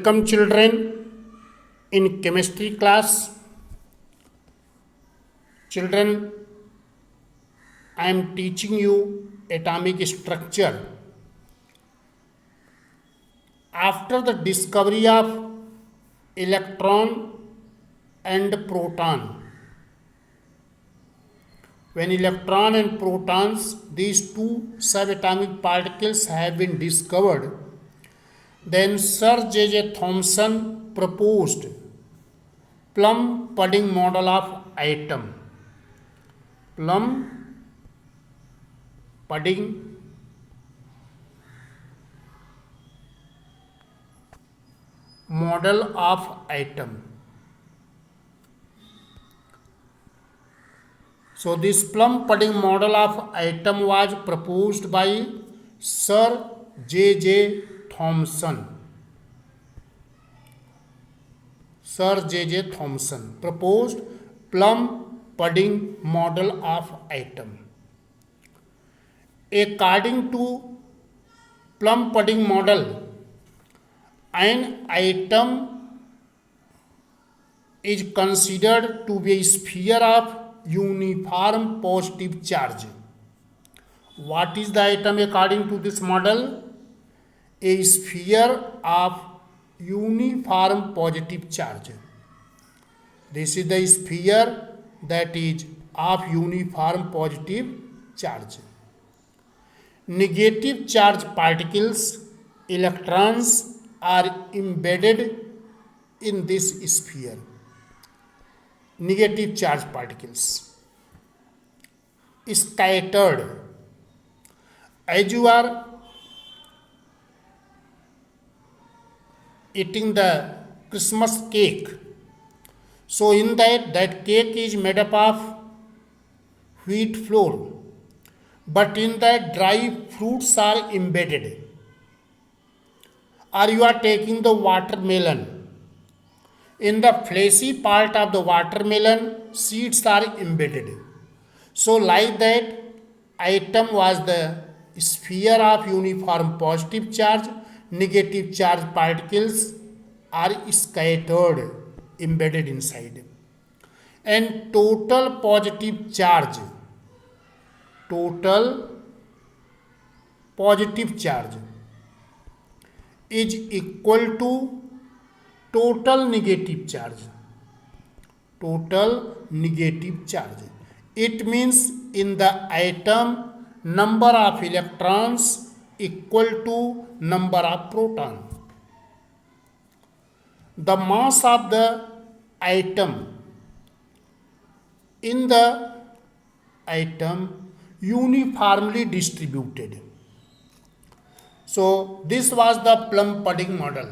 Welcome children in chemistry class. Children, I am teaching you atomic structure. After the discovery of electron and proton, when electron and protons, these two subatomic particles have been discovered, then Sir J.J. Thomson proposed plum pudding model of atom. Plum pudding model of atom. So this plum pudding model of atom was proposed by Sir J.J. Thomson. Sir J.J. Thomson proposed plum pudding model of atom. According to plum pudding model, an atom is considered to be a sphere of uniform positive charge. What is the atom according to this model? A sphere of uniform positive charge. This is the sphere that is of uniform positive charge. Negative charge particles, electrons, are embedded in this sphere. Negative charge particles scattered. As you are eating the Christmas cake, so in that cake is made up of wheat flour, but in that dry fruits are embedded. Or you are taking the watermelon. In the fleshy part of the watermelon, seeds are embedded. So like that, atom was the sphere of uniform positive charge. Negative charge particles are scattered, embedded inside. And total positive charge is equal to total negative charge. It means in the atom, number of electrons equal to number of proton. The mass of the atom in the atom uniformly distributed. So this was the plum pudding model.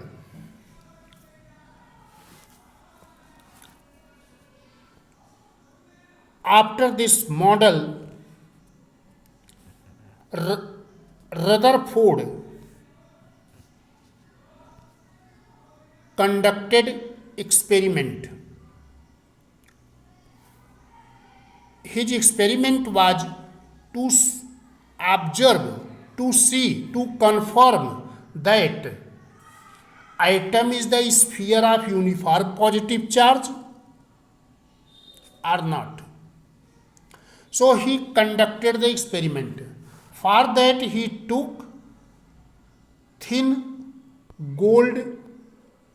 After this model, Rutherford conducted experiment. His experiment was to observe, to see, to confirm that atom is the sphere of uniform positive charge or not. So he conducted the experiment. For that he took thin gold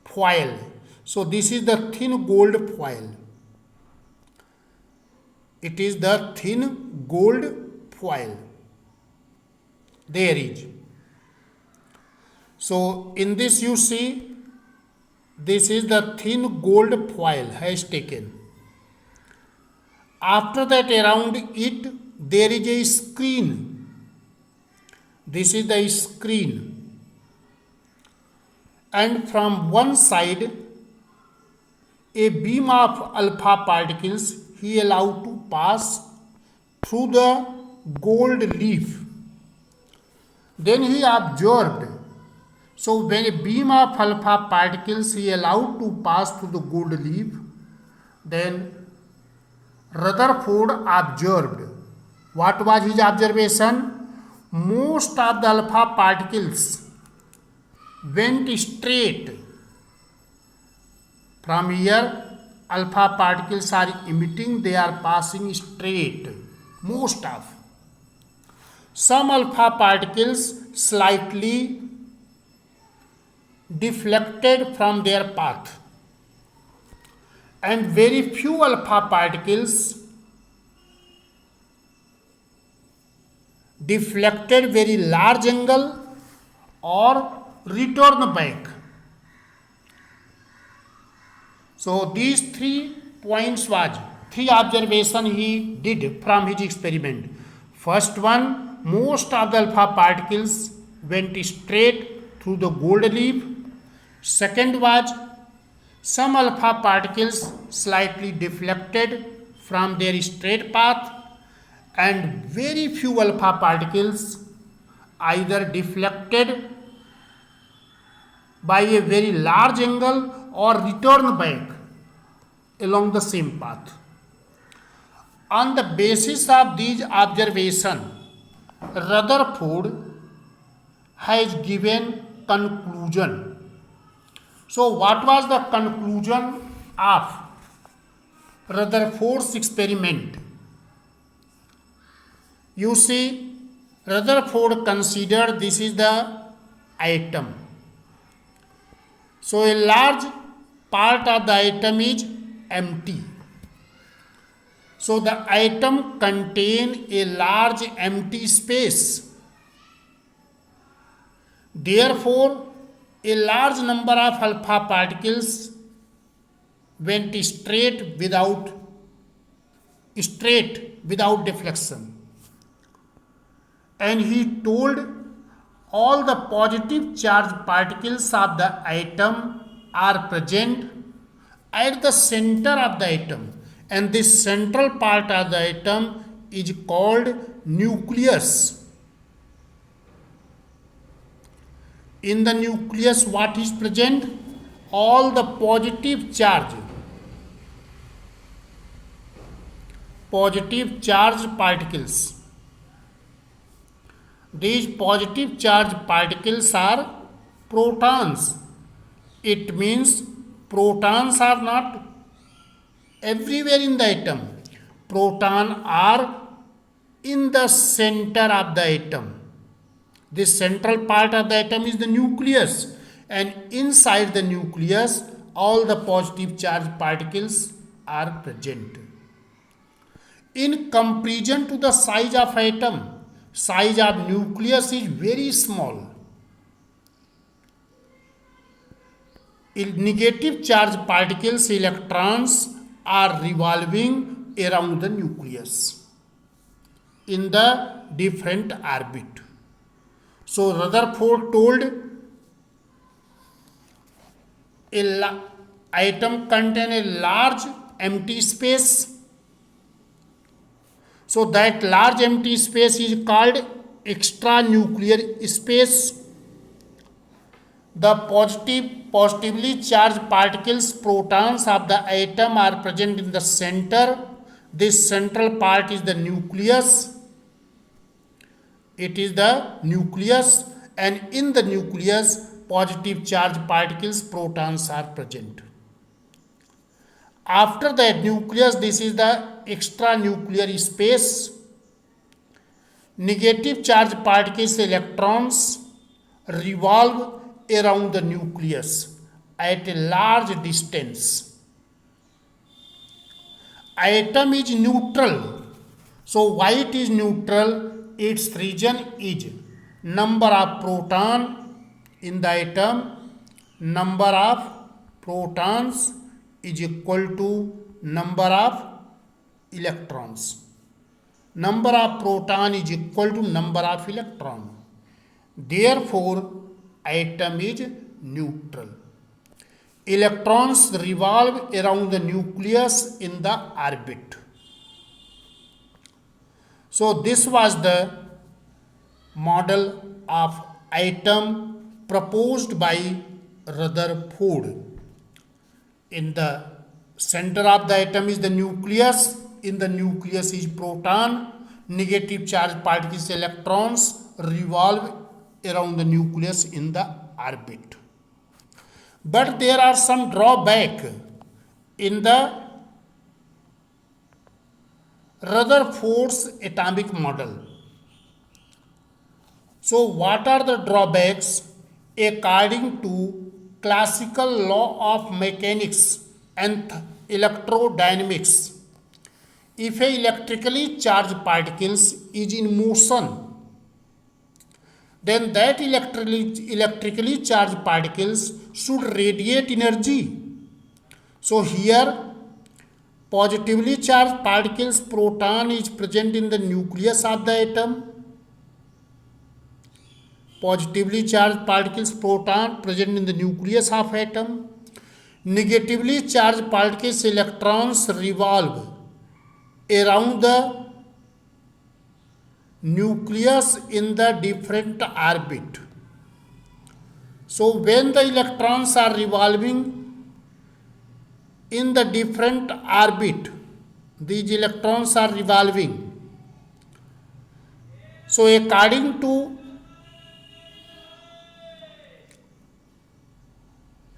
foil. So this is the thin gold foil. It is the thin gold foil. There is. So in this you see, this is the thin gold foil has taken. After that, around it there is a screen. This is the screen. And from one side, a beam of alpha particles he allowed to pass through the gold leaf. Then he observed. So when a beam of alpha particles he allowed to pass through the gold leaf, then Rutherford observed. What was his observation? Most of the alpha particles went straight From here, alpha particles are emitting, they are passing straight, most of. Some alpha particles slightly deflected from their path, and very few alpha particles deflected very large angle or return back. So these 3 points was 3 observation he did from his experiment. First one, most of the alpha particles went straight through the gold leaf. Second was, some alpha particles slightly deflected from their straight path, and very few alpha particles either deflected by a very large angle or return back along the same path. On the basis of these observations, Rutherford has given conclusion. So what was the conclusion of Rutherford's experiment? You see, Rutherford considered this is the atom. So a large part of the atom is empty. So the atom contains a large empty space. Therefore, a large number of alpha particles went straight without deflection. And he told all the positive charged particles of the atom are present at the center of the atom, and this central part of the atom is called nucleus. In the nucleus, what is present? All the positive charged particles. These positive charged particles are protons. It means protons are not everywhere in the atom. Protons are in the center of the atom. This central part of the atom is the nucleus, and inside the nucleus all the positive charged particles are present. In comparison to the size of atom, size of nucleus is very small. Negative charged particles, electrons, are revolving around the nucleus in the different orbit. So Rutherford told an atom contains a large empty space. So that large empty space is called extranuclear space. The positively charged particles, protons of the atom, are present in the center. This central part is the nucleus. It is the nucleus, and in the nucleus, positive charged particles, protons, are present. After that nucleus, this is the extranuclear space. Negative charged particles, electrons, revolve around the nucleus at a large distance. Atom is neutral. So why it is neutral? Its region is number of proton in the atom. Number of protons is equal to number of electrons. Number of proton is equal to number of electron. Therefore, atom is neutral. Electrons revolve around the nucleus in the orbit. So this was the model of atom proposed by Rutherford. In the center of the atom is the nucleus. In the nucleus is proton. Negative charged particles, electrons, revolve around the nucleus in the orbit. But there are some drawback in the Rutherford's atomic model. So, what are the drawbacks according to classical law of mechanics and electrodynamics? If a electrically charged particles is in motion, then that electrically charged particles should radiate energy. So here positively charged particles proton is present in the nucleus of the atom. Positively charged particles proton present in the nucleus of atom. Negatively charged particles electrons revolve around the nucleus in the different orbit. So when the electrons are revolving in the different orbit, these electrons are revolving. So according to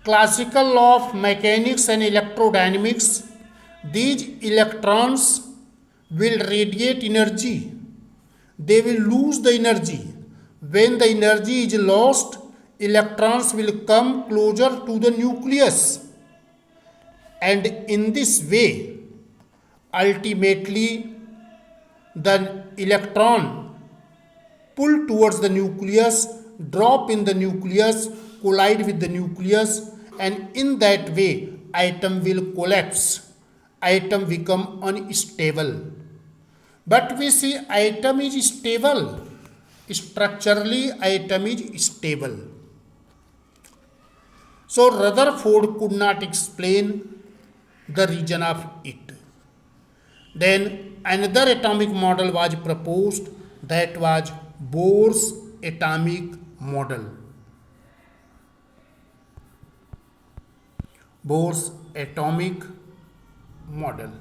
classical law of mechanics and electrodynamics, these electrons will radiate energy. They will lose the energy. When the energy is lost, electrons will come closer to the nucleus. And in this way, ultimately, the electron pull towards the nucleus, drop in the nucleus, collide with the nucleus, and in that way, atom will collapse. Atom become unstable. But we see atom is stable. Structurally, atom is stable. So Rutherford could not explain the reason of it. Then another atomic model was proposed, that was Bohr's atomic model. Bohr's atomic model.